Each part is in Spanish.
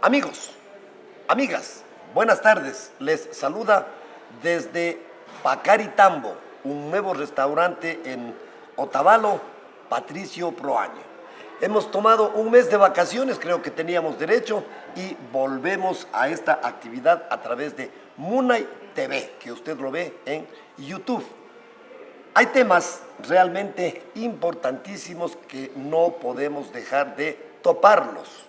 Amigos, amigas, buenas tardes. Les saluda desde Pacaritambo, un nuevo restaurante en Otavalo, Patricio Proaño. Hemos tomado un mes de vacaciones, creo que teníamos derecho, y volvemos a esta actividad a través de Munay TV, que usted lo ve en YouTube. Hay temas realmente importantísimos que no podemos dejar de toparlos.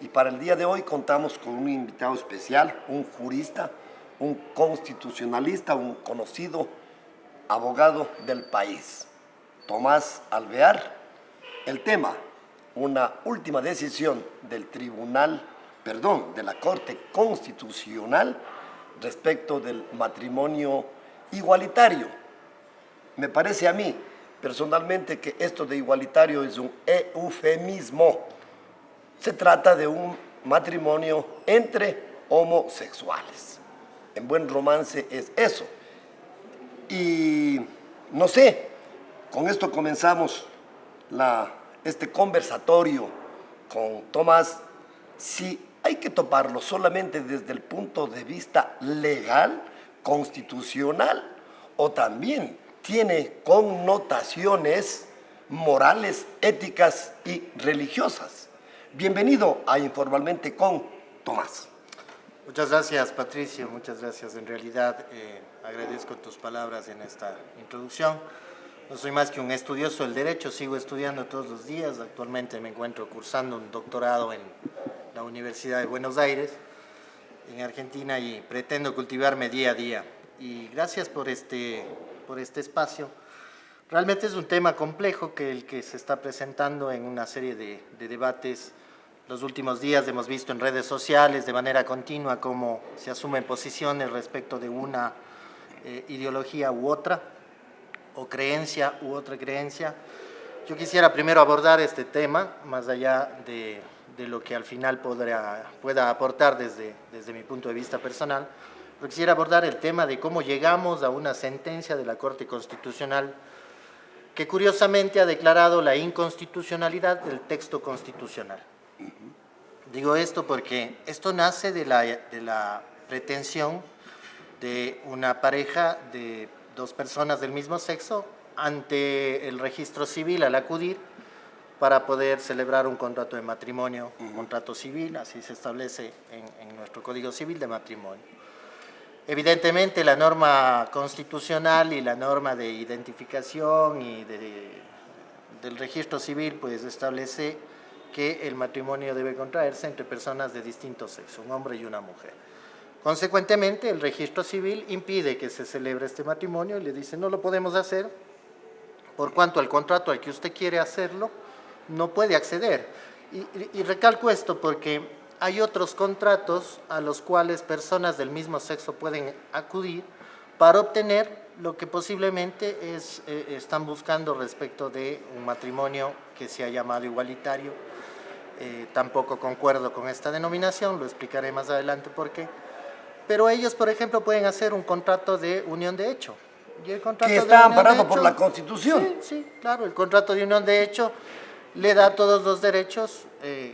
Y para el día de hoy contamos con un invitado especial, un jurista, un constitucionalista, un conocido abogado del país, Tomás Alvear. El tema, una última decisión del de la Corte Constitucional respecto del matrimonio igualitario. Me parece a mí, personalmente, que esto de igualitario es un eufemismo. Se trata de un matrimonio entre homosexuales. En buen romance es eso. Y no sé, con esto comenzamos este conversatorio con Tomás. Si hay que toparlo solamente desde el punto de vista legal, constitucional, o también tiene connotaciones morales, éticas y religiosas. Bienvenido a Informalmente con Tomás. Muchas gracias, Patricio, muchas gracias. En realidad, agradezco tus palabras en esta introducción. No soy más que un estudioso del derecho, sigo estudiando todos los días. Actualmente me encuentro cursando un doctorado en la Universidad de Buenos Aires, en Argentina, y pretendo cultivarme día a día. Y gracias por este espacio. Realmente es un tema complejo el que se está presentando en una serie de debates. Los últimos días hemos visto en redes sociales de manera continua cómo se asumen posiciones respecto de una ideología u otra, o creencia u otra creencia. Yo quisiera primero abordar este tema, más allá de lo que al final pueda aportar desde mi punto de vista personal, pero quisiera abordar el tema de cómo llegamos a una sentencia de la Corte Constitucional que curiosamente ha declarado la inconstitucionalidad del texto constitucional. Digo esto porque esto nace de la pretensión de una pareja de dos personas del mismo sexo ante el registro civil al acudir para poder celebrar un contrato de matrimonio, un contrato civil, así se establece en nuestro Código Civil de matrimonio. Evidentemente la norma constitucional y la norma de identificación y del registro civil pues establece que el matrimonio debe contraerse entre personas de distinto sexo, un hombre y una mujer. Consecuentemente, el registro civil impide que se celebre este matrimonio y le dice no lo podemos hacer por cuanto al contrato al que usted quiere hacerlo no puede acceder. Y recalco esto porque hay otros contratos a los cuales personas del mismo sexo pueden acudir para obtener lo que posiblemente están buscando respecto de un matrimonio que se ha llamado igualitario. Tampoco concuerdo con esta denominación, lo explicaré más adelante por qué. Pero ellos, por ejemplo, pueden hacer un contrato de unión de hecho. Y el contrato que está amparado por la Constitución. Sí, claro, el contrato de unión de hecho le da todos los derechos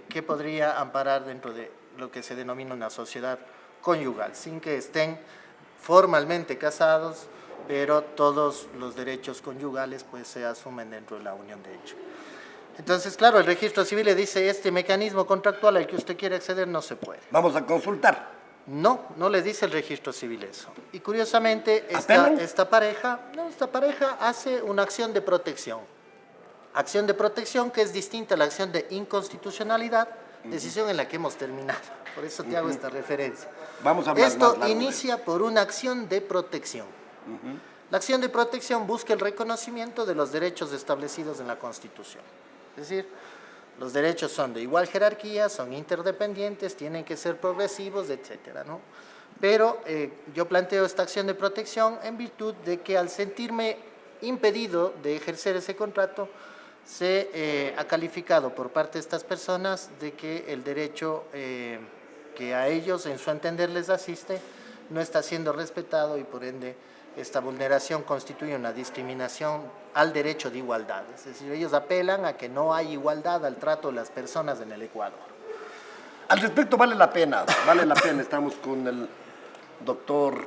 que podría amparar dentro de lo que se denomina una sociedad conyugal, sin que estén formalmente casados, pero todos los derechos conyugales pues se asumen dentro de la unión de hecho. Entonces, claro, el registro civil le dice este mecanismo contractual al que usted quiere acceder no se puede. Vamos a consultar. No le dice el registro civil eso. Y curiosamente, esta pareja hace una acción de protección. Acción de protección que es distinta a la acción de inconstitucionalidad, decisión en la que hemos terminado. Por eso te hago esta referencia. Vamos a hablar Esto inicia por una acción de protección. La acción de protección busca el reconocimiento de los derechos establecidos en la Constitución. Es decir, los derechos son de igual jerarquía, son interdependientes, tienen que ser progresivos, etcétera, ¿no? Pero yo planteo esta acción de protección en virtud de que al sentirme impedido de ejercer ese contrato, se ha calificado por parte de estas personas de que el derecho que a ellos en su entender les asiste no está siendo respetado y por ende esta vulneración constituye una discriminación al derecho de igualdad. Es decir, ellos apelan a que no hay igualdad al trato de las personas en el Ecuador. Al respecto vale la pena, estamos con el doctor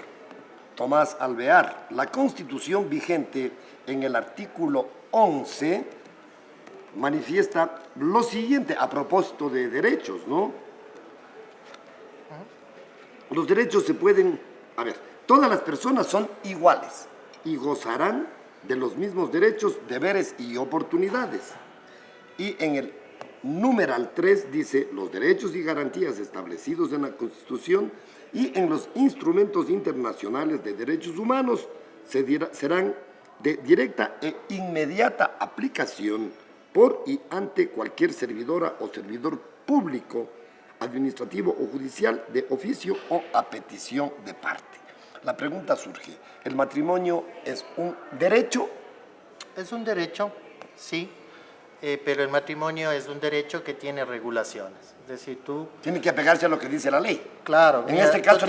Tomás Alvear. La Constitución vigente en el artículo 11 manifiesta lo siguiente a propósito de derechos, ¿no? Los derechos se pueden, todas las personas son iguales y gozarán de los mismos derechos, deberes y oportunidades. Y en el numeral 3 dice, los derechos y garantías establecidos en la Constitución y en los instrumentos internacionales de derechos humanos serán de directa e inmediata aplicación por y ante cualquier servidora o servidor público, administrativo o judicial, de oficio o a petición de parte. La pregunta surge, ¿el matrimonio es un derecho? Es un derecho, sí, pero el matrimonio es un derecho que tiene regulaciones. Es decir, tú... Tiene que apegarse a lo que dice la ley. Claro, en este caso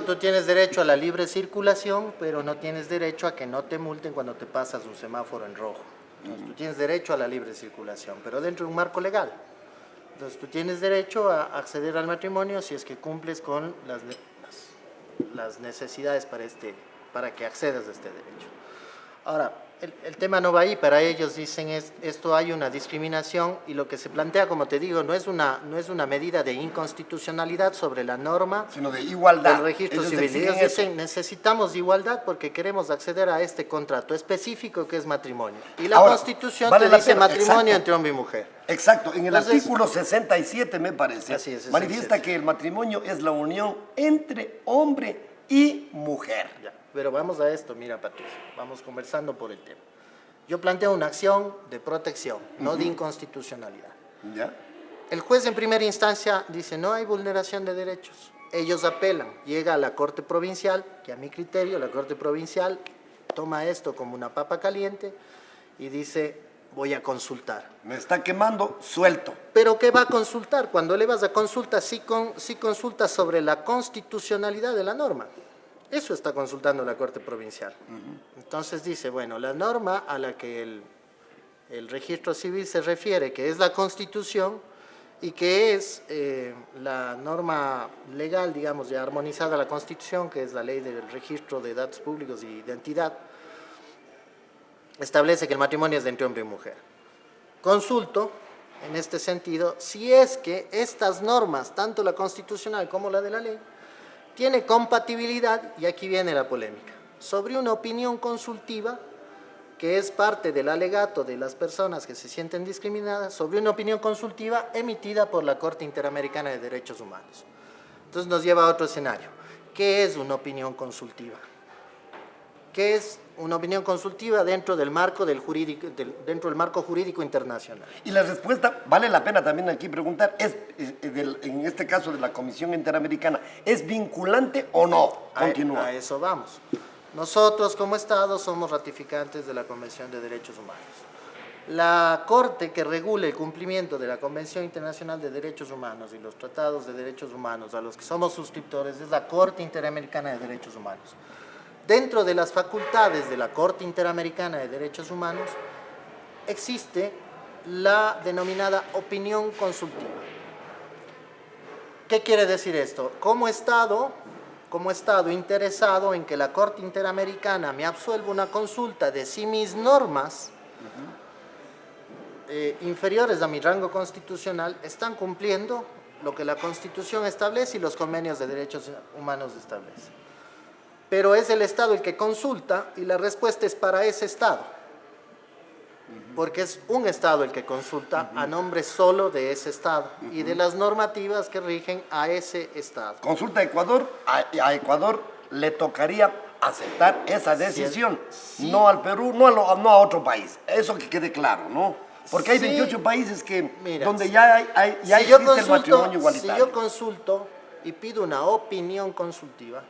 tú tienes derecho a la libre circulación, pero no tienes derecho a que no te multen cuando te pasas un semáforo en rojo. Entonces, tú tienes derecho a la libre circulación, pero dentro de un marco legal. Entonces, tú tienes derecho a acceder al matrimonio si es que cumples con las necesidades para que accedas a este derecho. Ahora, el tema no va ahí, para ellos dicen esto hay una discriminación y lo que se plantea, como te digo, no es una medida de inconstitucionalidad sobre la norma, sino de igualdad. Del registro civil. Ellos dicen necesitamos igualdad porque queremos acceder a este contrato específico que es matrimonio. Y la Constitución te dice matrimonio entre hombre y mujer. Exacto, en el artículo 67 me parece, así es, manifiesta que el matrimonio es la unión entre hombre y mujer. Ya. Pero vamos a esto, mira Patricio, vamos conversando por el tema. Yo planteo una acción de protección, no de inconstitucionalidad. ¿Ya? El juez en primera instancia dice no hay vulneración de derechos. Ellos apelan, llega a la Corte Provincial, que a mi criterio la Corte Provincial toma esto como una papa caliente y dice voy a consultar. Me está quemando, suelto. ¿Pero qué va a consultar? Cuando le vas a consulta, sí consulta sobre la constitucionalidad de la norma. Eso está consultando la Corte Provincial. Entonces dice, bueno, la norma a la que el registro civil se refiere, que es la Constitución y que es la norma legal, digamos, ya armonizada a la Constitución, que es la ley del registro de datos públicos y identidad, establece que el matrimonio es de entre hombre y mujer. Consulto, en este sentido, si es que estas normas, tanto la constitucional como la de la ley, tiene compatibilidad, y aquí viene la polémica, sobre una opinión consultiva que es parte del alegato de las personas que se sienten discriminadas, sobre una opinión consultiva emitida por la Corte Interamericana de Derechos Humanos. Entonces nos lleva a otro escenario. ¿Qué es una opinión consultiva? ¿Qué es una opinión consultiva dentro del marco jurídico internacional? Y la respuesta, vale la pena también aquí preguntar, en este caso de la Comisión Interamericana, ¿es vinculante o no? Continúa. A eso vamos. Nosotros como Estado somos ratificantes de la Convención de Derechos Humanos. La Corte que regula el cumplimiento de la Convención Internacional de Derechos Humanos y los tratados de derechos humanos a los que somos suscriptores es la Corte Interamericana de Derechos Humanos. Dentro de las facultades de la Corte Interamericana de Derechos Humanos existe la denominada opinión consultiva. ¿Qué quiere decir esto? Como Estado interesado en que la Corte Interamericana me absuelva una consulta de si mis normas inferiores a mi rango constitucional están cumpliendo lo que la Constitución establece y los convenios de derechos humanos establecen. Pero es el Estado el que consulta y la respuesta es para ese Estado, porque es un Estado el que consulta a nombre solo de ese Estado y de las normativas que rigen a ese Estado. Consulta a Ecuador, a Ecuador le tocaría aceptar esa decisión, sí. No al Perú, no a otro país, eso que quede claro, ¿no? Porque hay 28 países donde ya existe el matrimonio igualitario. Si yo consulto y pido una opinión consultiva,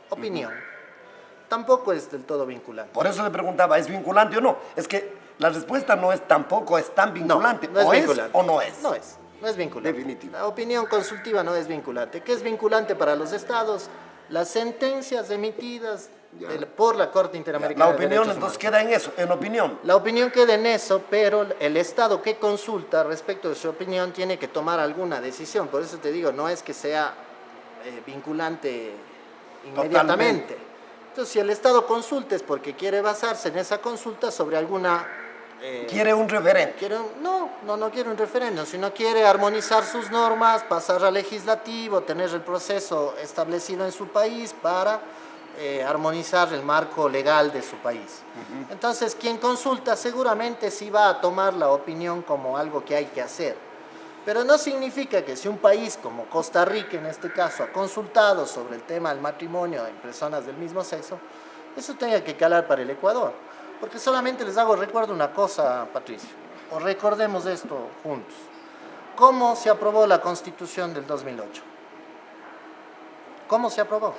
tampoco es del todo vinculante. Por eso le preguntaba, ¿es vinculante o no? Es que la respuesta no es tampoco es tan vinculante. No es vinculante. ¿Es o no es? No es vinculante. Definitivo. La opinión consultiva no es vinculante. ¿Qué es vinculante para los estados? las sentencias emitidas por la Corte Interamericana La de opinión Derechos entonces Humanos. queda en eso, en opinión. La opinión queda en eso, pero el Estado que consulta respecto de su opinión tiene que tomar alguna decisión. Por eso te digo, no es que sea vinculante inmediatamente. Totalmente. Entonces, si el Estado consulta es porque quiere basarse en esa consulta sobre alguna... Quiere un referente. no quiere un referéndum, sino quiere armonizar sus normas, pasar al legislativo, tener el proceso establecido en su país para armonizar el marco legal de su país. Entonces, quien consulta seguramente sí va a tomar la opinión como algo que hay que hacer. Pero no significa que si un país como Costa Rica, en este caso, ha consultado sobre el tema del matrimonio en personas del mismo sexo, eso tenga que calar para el Ecuador. Porque solamente les hago recuerdo una cosa, Patricio, o recordemos esto juntos. ¿Cómo se aprobó la Constitución del 2008? ¿Cómo se aprobó?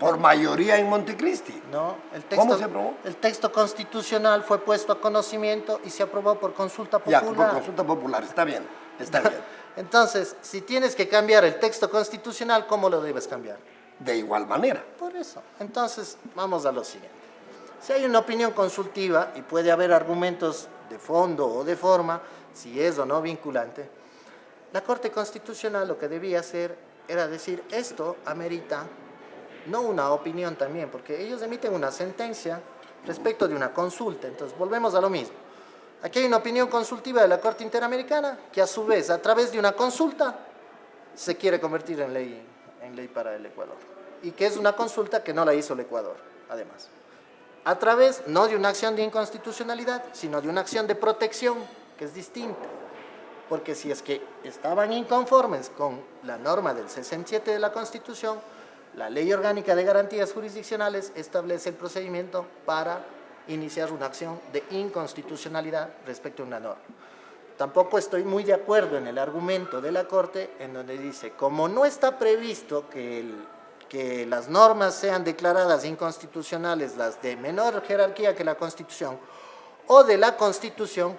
Por mayoría en Montecristi. ¿No? ¿Cómo se aprobó? El texto constitucional fue puesto a conocimiento y se aprobó por consulta Ya, popular. por consulta popular, está bien, está bien. Entonces, si tienes que cambiar el texto constitucional, ¿cómo lo debes cambiar? De igual manera. Por eso. Entonces, vamos a lo siguiente. Si hay una opinión consultiva y puede haber argumentos de fondo o de forma, si es o no vinculante, la Corte Constitucional lo que debía hacer era decir, esto amerita no una opinión también, porque ellos emiten una sentencia respecto de una consulta. Entonces, volvemos a lo mismo. Aquí hay una opinión consultiva de la Corte Interamericana que a su vez, a través de una consulta, se quiere convertir en ley para el Ecuador. Y que es una consulta que no la hizo el Ecuador, además. A través, no de una acción de inconstitucionalidad, sino de una acción de protección, que es distinta. Porque si es que estaban inconformes con la norma del 67 de la Constitución, la Ley Orgánica de Garantías Jurisdiccionales establece el procedimiento para iniciar una acción de inconstitucionalidad respecto a una norma. Tampoco estoy muy de acuerdo en el argumento de la Corte en donde dice, como no está previsto que las normas sean declaradas inconstitucionales, las de menor jerarquía que la Constitución o de la Constitución,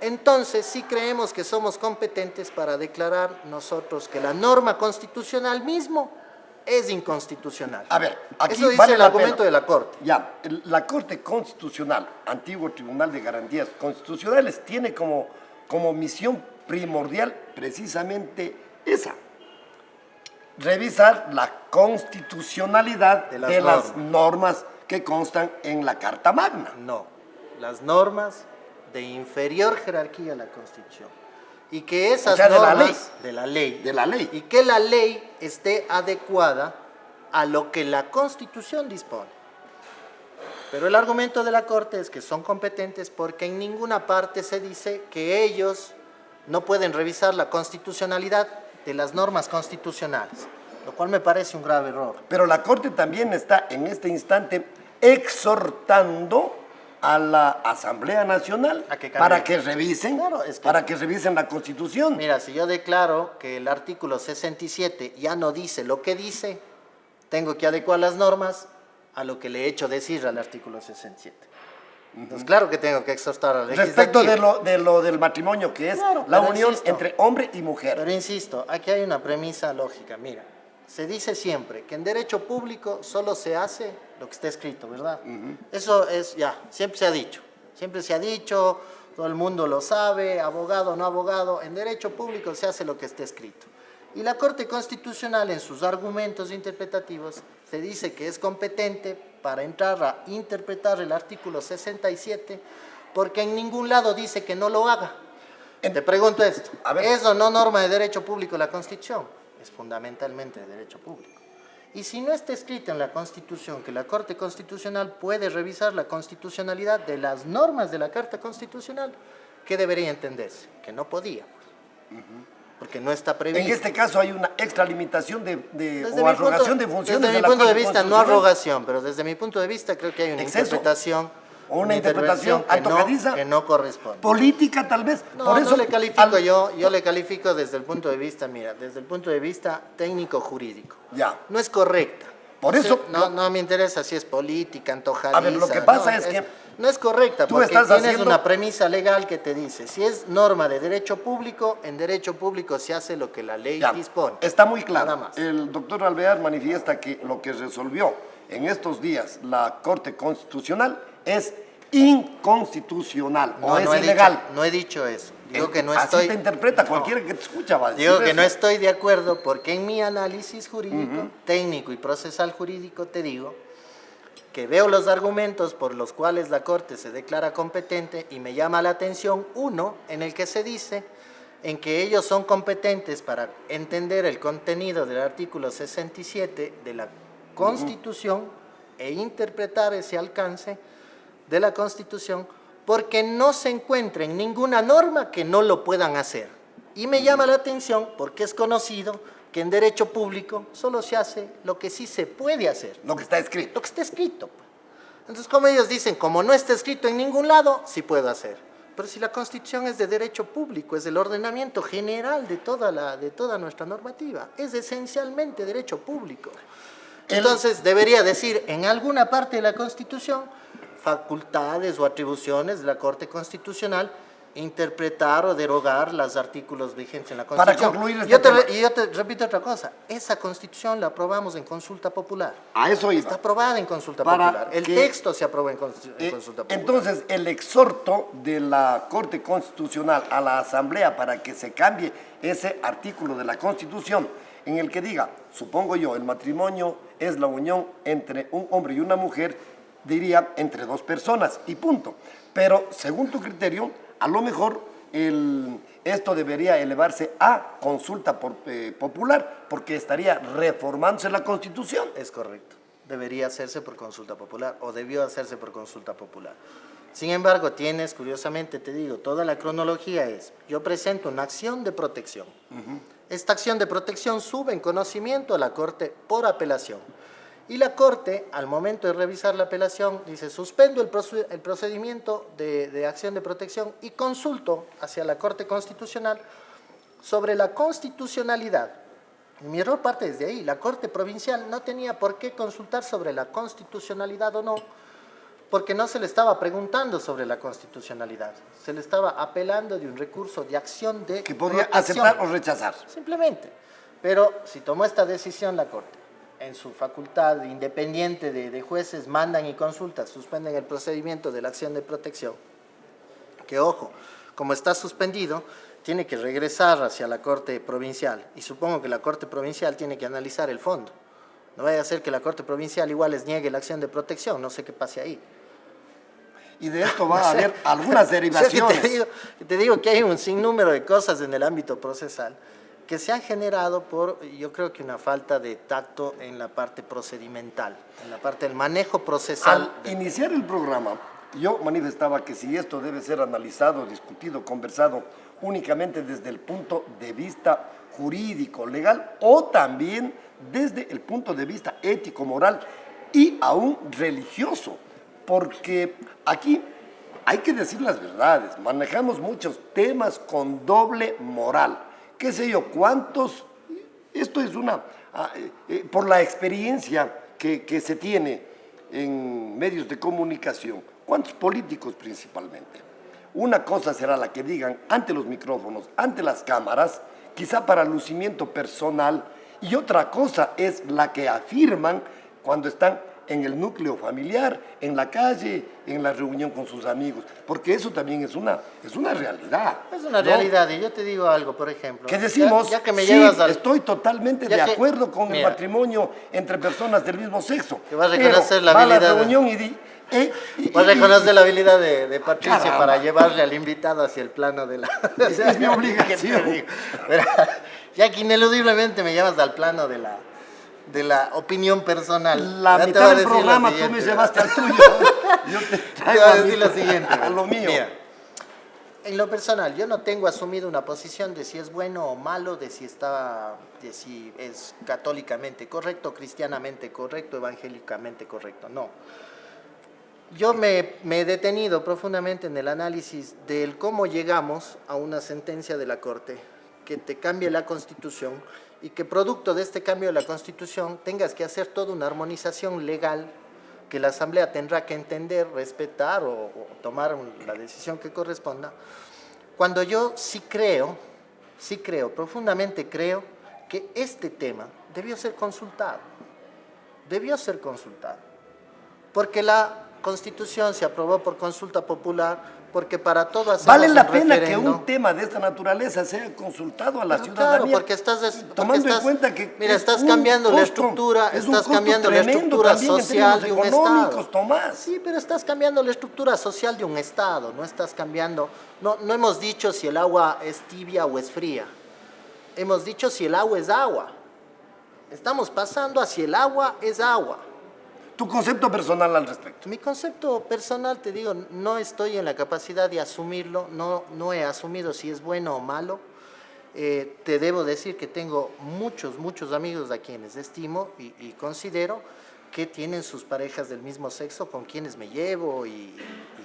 entonces sí creemos que somos competentes para declarar nosotros que la norma constitucional mismo es inconstitucional. A ver, aquí eso dice vale el la argumento pena. de la Corte. Ya, la Corte Constitucional, antiguo Tribunal de Garantías Constitucionales, tiene como misión primordial precisamente esa. Revisar la constitucionalidad de las normas que constan en la Carta Magna. No, las normas de inferior jerarquía a la Constitución. Y que esas normas de la ley, y que la ley esté adecuada a lo que la Constitución dispone. Pero el argumento de la Corte es que son competentes porque en ninguna parte se dice que ellos no pueden revisar la constitucionalidad de las normas constitucionales, lo cual me parece un grave error. Pero la Corte también está en este instante exhortando a la Asamblea Nacional para que revisen, para que revisen la Constitución. Mira, si yo declaro que el artículo 67 ya no dice lo que dice, tengo que adecuar las normas a lo que le he hecho decir al artículo 67. Entonces, claro que tengo que exhortar al legislativo. Respecto de lo del matrimonio, que es la unión entre hombre y mujer. Pero insisto, aquí hay una premisa lógica. Mira, se dice siempre que en derecho público solo se hace lo que está escrito, ¿verdad? Eso es, ya, siempre se ha dicho, todo el mundo lo sabe, abogado o no abogado, en derecho público se hace lo que está escrito. Y la Corte Constitucional, en sus argumentos interpretativos, se dice que es competente para entrar a interpretar el artículo 67, porque en ningún lado dice que no lo haga. Te pregunto esto, ¿es o no norma de derecho público la Constitución? Es fundamentalmente de derecho público. Y si no está escrito en la Constitución que la Corte Constitucional puede revisar la constitucionalidad de las normas de la Carta Constitucional, ¿qué debería entenderse? Que no podía, porque no está previsto. En este caso hay una extralimitación o arrogación de funciones desde mi punto de vista, no arrogación, pero desde mi punto de vista creo que hay una interpretación o una interpretación antojadiza, que no corresponde. Política tal vez. No, por eso no le califico yo le califico desde el punto de vista, mira, desde el punto de vista técnico-jurídico. Ya. No es correcta. Por eso... No me interesa si es política, antojadiza. A ver, lo que pasa es que... No es correcta, tú porque estás tienes haciendo... una premisa legal que te dice, si es norma de derecho público, en derecho público se hace lo que la ley Ya, dispone. está muy claro. Nada más. El doctor Alvear manifiesta que lo que resolvió en estos días la Corte Constitucional es inconstitucional o es ilegal. No he dicho eso. Digo que no Así estoy... te interpreta, cualquiera que te escucha va a decir Digo que eso. no estoy de acuerdo porque en mi análisis jurídico, técnico y procesal jurídico te digo que veo los argumentos por los cuales la Corte se declara competente y me llama la atención uno en el que se dice en que ellos son competentes para entender el contenido del artículo 67 de la Constitución e interpretar ese alcance de la Constitución porque no se encuentra en ninguna norma que no lo puedan hacer. Y me llama la atención porque es conocido que en derecho público solo se hace lo que sí se puede hacer. Lo que está escrito. Lo que está escrito. Entonces, como ellos dicen, como no está escrito en ningún lado, sí puedo hacer. Pero si la Constitución es de derecho público, es el ordenamiento general de toda nuestra normativa, es esencialmente derecho público. Entonces, debería decir en alguna parte de la Constitución facultades o atribuciones de la Corte Constitucional interpretar o derogar los artículos vigentes en la Constitución. Para concluir Yo te repito otra cosa, esa Constitución la aprobamos en consulta popular. A eso iba. Está aprobada en consulta Para popular. El que- texto se aprobó en consulta popular. Entonces, el exhorto de la Corte Constitucional a la Asamblea para que se cambie ese artículo de la Constitución en el que diga, supongo yo, el matrimonio es la unión entre un hombre y una mujer, diría entre dos personas y punto. Pero, según tu criterio, a lo mejor esto debería elevarse a consulta popular porque estaría reformándose la Constitución. Es correcto. Debería hacerse por consulta popular o debió hacerse por consulta popular. Sin embargo, tienes, curiosamente te digo, toda la cronología es, yo presento una acción de protección. Esta acción de protección sube en conocimiento a la Corte por apelación. Y la Corte, al momento de revisar la apelación, dice, suspendo el procedimiento de acción de protección y consulto hacia la Corte Constitucional sobre la constitucionalidad. Mi error parte desde ahí. La Corte Provincial no tenía por qué consultar sobre la constitucionalidad o no, porque no se le estaba preguntando sobre la constitucionalidad. Se le estaba apelando de un recurso de acción de Que podía protección. aceptar o rechazar. Simplemente. Pero si tomó esta decisión la Corte, en su facultad independiente de jueces, mandan y consultan, suspenden el procedimiento de la acción de protección, que ojo, como está suspendido, tiene que regresar hacia la Corte Provincial, y supongo que la Corte Provincial tiene que analizar el fondo. No vaya a ser que la Corte Provincial igual les niegue la acción de protección, no sé qué pase ahí. Y de esto va a haber algunas derivaciones. Te digo que hay un sinnúmero de cosas en el ámbito procesal que se han generado por, yo creo que una falta de tacto en la parte procedimental, en la parte del manejo procesal. Al iniciar el programa, yo manifestaba que si esto debe ser analizado, discutido, conversado únicamente desde el punto de vista jurídico, legal, o también desde el punto de vista ético, moral y aún religioso, porque aquí hay que decir las verdades, manejamos muchos temas con doble moral. Qué sé yo, cuántos, esto es por la experiencia que se tiene en medios de comunicación, ¿cuántos políticos principalmente? Una cosa será la que digan ante los micrófonos, ante las cámaras, quizá para lucimiento personal, y otra cosa es la que afirman cuando están en el núcleo familiar, en la calle, en la reunión con sus amigos, porque eso también es una realidad. Es una ¿no? realidad, y yo te digo algo, por ejemplo. Que decimos, ya que me sí, llevas estoy totalmente de acuerdo con el mira, matrimonio entre personas del mismo sexo. Que vas a reconocer la va a la habilidad reunión Vas a reconocer la habilidad de Patricio Caramba. para llevarle al invitado hacia el plano de la... Es mi obligación. Pero, ya que ineludiblemente me llevas al plano de la opinión personal. La Ya te mitad voy a del decir lo programa tú siguiente, me ¿verdad? llevaste al tuyo. Yo te Te traigo voy a a decir mí, lo siguiente. a lo mío. Mira, en lo personal, yo no tengo asumido una posición de si es bueno o malo, de si es católicamente correcto, cristianamente correcto, evangélicamente correcto. No. Yo me he detenido profundamente en el análisis del cómo llegamos a una sentencia de la Corte que te cambie la Constitución y que producto de este cambio de la Constitución tengas que hacer toda una armonización legal que la Asamblea tendrá que entender, respetar o tomar la decisión que corresponda, cuando yo sí creo, profundamente creo que este tema debió ser consultado, porque la Constitución se aprobó por consulta popular, porque para todo hacemos ¿Vale la un pena que referendo. un tema de esta naturaleza sea consultado a la Pero ciudadanía? claro, porque tomando en cuenta que mira, es estás un cambiando la costo, estructura, es un estás costo cambiando la tremendo estructura también en social términos de un económicos, Estado. Tomás. Sí, pero estás cambiando la estructura social de un Estado, no estás cambiando, no hemos dicho si el agua es tibia o es fría, hemos dicho si el agua es agua. Estamos pasando a si el agua es agua. Tu concepto personal al respecto. Mi concepto personal, te digo, no estoy en la capacidad de asumirlo, no he asumido si es bueno o malo. Te debo decir que tengo muchos amigos a quienes estimo y considero que tienen sus parejas del mismo sexo con quienes me llevo y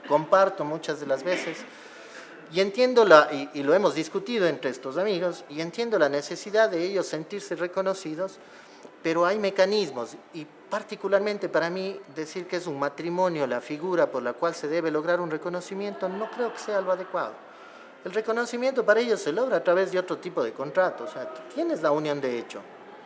comparto muchas de las veces. Y entiendo y lo hemos discutido entre estos amigos, y entiendo la necesidad de ellos sentirse reconocidos, pero hay mecanismos, y particularmente para mí decir que es un matrimonio la figura por la cual se debe lograr un reconocimiento, no creo que sea lo adecuado. El reconocimiento para ellos se logra a través de otro tipo de contrato, o sea, tú tienes la unión de hecho.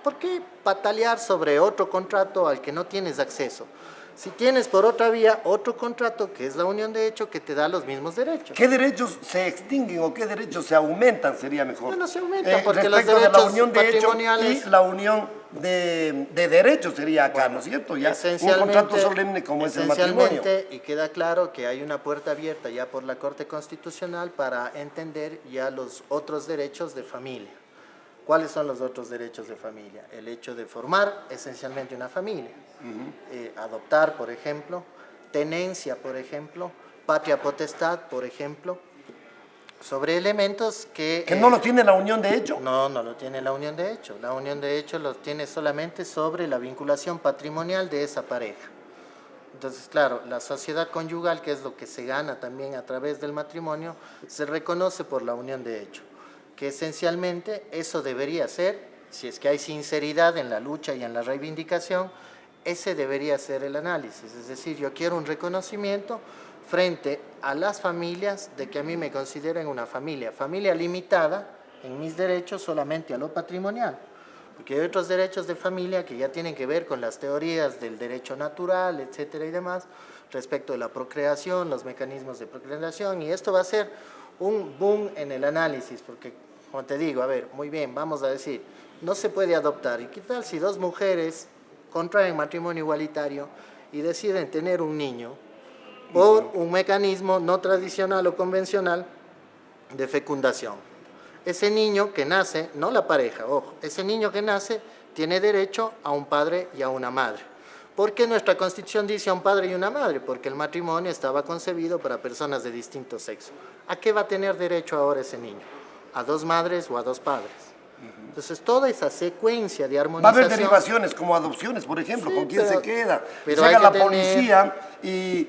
¿Por qué patalear sobre otro contrato al que no tienes acceso? Si tienes por otra vía otro contrato que es la unión de hecho que te da los mismos derechos. ¿Qué derechos se extinguen o qué derechos se aumentan sería mejor? Bueno, se aumentan porque los respecto de la derechos unión de hecho patrimoniales y la unión de derechos sería acá, ¿no es cierto? Ya un contrato solemne como es el matrimonio. Esencialmente, y queda claro que hay una puerta abierta ya por la Corte Constitucional para entender ya los otros derechos de familia. ¿Cuáles son los otros derechos de familia? El hecho de formar esencialmente una familia, adoptar, por ejemplo, tenencia, por ejemplo, patria potestad, por ejemplo, sobre elementos que... ¿Que no lo tiene la unión de hecho? No lo tiene la unión de hecho. La unión de hecho lo tiene solamente sobre la vinculación patrimonial de esa pareja. Entonces, claro, la sociedad conyugal, que es lo que se gana también a través del matrimonio, se reconoce por la unión de hecho, que esencialmente eso debería ser, si es que hay sinceridad en la lucha y en la reivindicación, ese debería ser el análisis. Es decir, yo quiero un reconocimiento frente a las familias de que a mí me consideren una familia limitada en mis derechos solamente a lo patrimonial, porque hay otros derechos de familia que ya tienen que ver con las teorías del derecho natural, etcétera y demás, respecto de la procreación, los mecanismos de procreación, y esto va a ser un boom en el análisis, porque, como te digo, a ver, muy bien, vamos a decir, no se puede adoptar, ¿y qué tal si dos mujeres contraen matrimonio igualitario y deciden tener un niño por un mecanismo no tradicional o convencional de fecundación? Ese niño que nace, no la pareja, ojo, ese niño que nace tiene derecho a un padre y a una madre. ¿Por qué nuestra Constitución dice a un padre y una madre? Porque el matrimonio estaba concebido para personas de distinto sexo. ¿A qué va a tener derecho ahora ese niño? ¿A dos madres o a dos padres? Entonces, toda esa secuencia de Va a armonización... haber derivaciones como adopciones, por ejemplo, Sí, con quién pero- se queda. pero Llega hay la que tener- policía y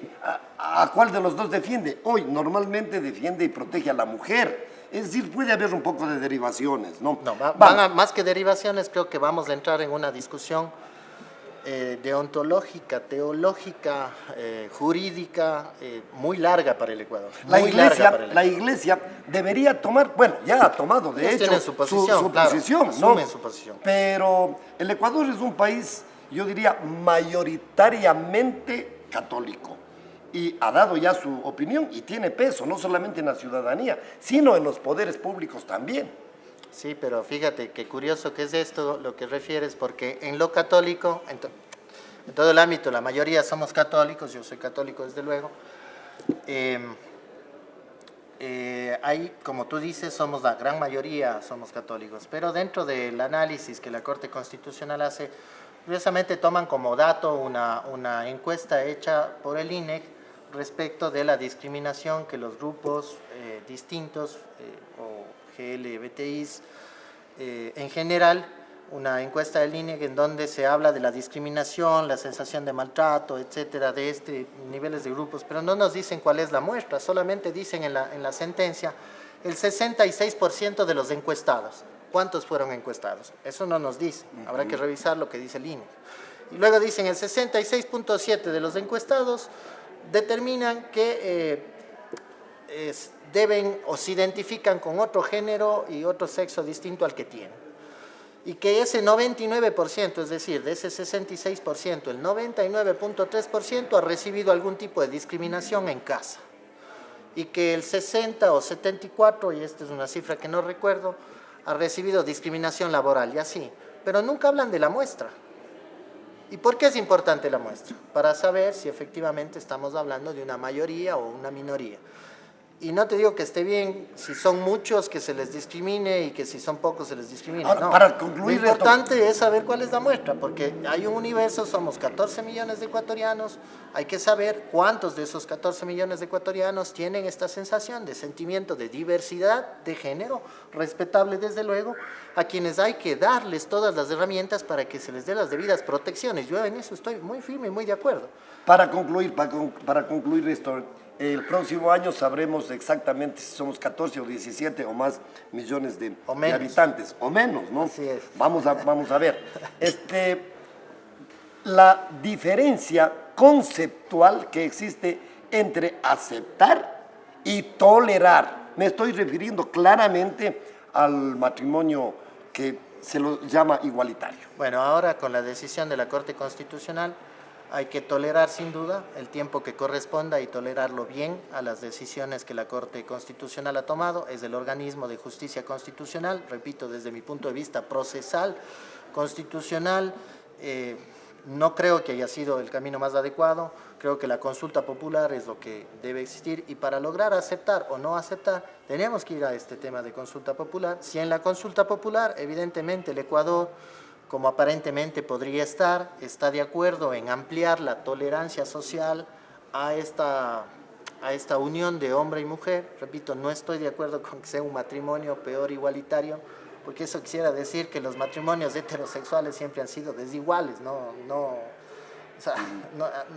¿a cuál de los dos defiende? Hoy normalmente defiende y protege a la mujer. Es decir, puede haber un poco de derivaciones, ¿no? No, Vamos. más que derivaciones, creo que vamos a entrar en una discusión deontológica, teológica, jurídica, muy larga para el Ecuador. La iglesia debería tomar, bueno, ya ha tomado de Ellos hecho tienen su posición, claro, posición, asumen su posición. Pero el Ecuador es un país, yo diría, mayoritariamente católico. Y ha dado ya su opinión y tiene peso, no solamente en la ciudadanía, sino en los poderes públicos también. Sí, pero fíjate qué curioso que es esto lo que refieres, porque en lo católico, en todo el ámbito, la mayoría somos católicos, yo soy católico desde luego, hay, como tú dices, somos la gran mayoría, somos católicos, pero dentro del análisis que la Corte Constitucional hace, curiosamente toman como dato una encuesta hecha por el INEC respecto de la discriminación que los grupos distintos o GLBTIs en general, una encuesta del INEC en donde se habla de la discriminación, la sensación de maltrato, etcétera, de niveles de grupos, pero no nos dicen cuál es la muestra, solamente dicen en la sentencia el 66% de los encuestados ¿cuántos fueron encuestados? Eso no nos dice, habrá que revisar lo que dice el INE. Y luego dicen el 66.7% de los encuestados determinan que deben o se identifican con otro género y otro sexo distinto al que tienen. Y que ese 99%, es decir, de ese 66%, el 99.3% ha recibido algún tipo de discriminación en casa. Y que el 60 o 74, y esta es una cifra que no recuerdo, ha recibido discriminación laboral y así. Pero nunca hablan de la muestra. ¿Y por qué es importante la muestra? Para saber si efectivamente estamos hablando de una mayoría o una minoría. Y no te digo que esté bien si son muchos que se les discrimine y que si son pocos se les discrimine. Ahora, no. para concluir Lo importante es saber cuál es la muestra, porque hay un universo, somos 14 millones de ecuatorianos, hay que saber cuántos de esos 14 millones de ecuatorianos tienen esta sensación de sentimiento de diversidad de género, respetable desde luego, a quienes hay que darles todas las herramientas para que se les dé las debidas protecciones. Yo en eso estoy muy firme y muy de acuerdo. Para concluir esto, el próximo año sabremos exactamente si somos 14 o 17 o más millones de habitantes, o menos, ¿no? Así es. Vamos a ver. La diferencia conceptual que existe entre aceptar y tolerar. Me estoy refiriendo claramente al matrimonio que se lo llama igualitario. Bueno, ahora con la decisión de la Corte Constitucional hay que tolerar sin duda el tiempo que corresponda y tolerarlo bien a las decisiones que la Corte Constitucional ha tomado. Es el organismo de justicia constitucional, repito, desde mi punto de vista procesal, constitucional. No creo que haya sido el camino más adecuado, creo que la consulta popular es lo que debe existir y para lograr aceptar o no aceptar tenemos que ir a este tema de consulta popular. Si en la consulta popular evidentemente el Ecuador, como aparentemente podría estar, está de acuerdo en ampliar la tolerancia social a esta unión de hombre y mujer. Repito, no estoy de acuerdo con que sea un matrimonio peor igualitario, porque eso quisiera decir que los matrimonios heterosexuales siempre han sido desiguales, no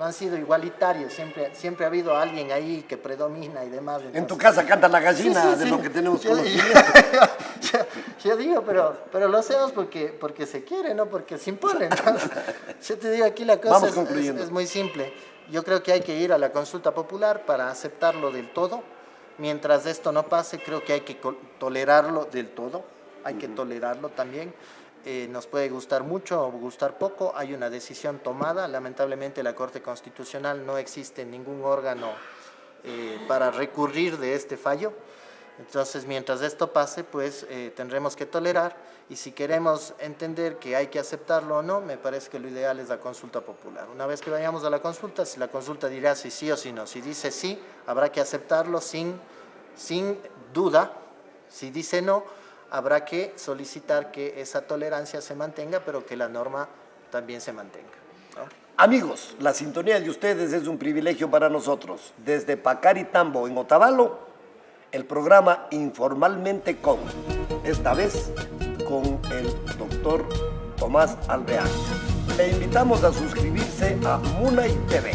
han sido igualitarios, siempre ha habido alguien ahí que predomina y demás. Entonces, en tu casa canta la gallina de lo que tenemos conocimiento. Yo digo, pero lo hacemos porque se quiere, no porque se impone. Entonces, yo te digo, aquí la cosa es muy simple. Yo creo que hay que ir a la consulta popular para aceptarlo del todo. Mientras esto no pase, creo que hay que tolerarlo del todo. Hay que tolerarlo también. Nos puede gustar mucho o gustar poco. Hay una decisión tomada. Lamentablemente la Corte Constitucional no existe ningún órgano para recurrir de este fallo. Entonces, mientras esto pase, pues tendremos que tolerar, y si queremos entender que hay que aceptarlo o no, me parece que lo ideal es la consulta popular. Una vez que vayamos a la consulta, si la consulta dirá si sí o si no, si dice sí, habrá que aceptarlo sin duda. Si dice no, habrá que solicitar que esa tolerancia se mantenga, pero que la norma también se mantenga, ¿no? Amigos, la sintonía de ustedes es un privilegio para nosotros. Desde Pacaritambo, en Otavalo, el programa Informalmente con, esta vez con el doctor Tomás Alvear. Le invitamos a suscribirse a Munay TV.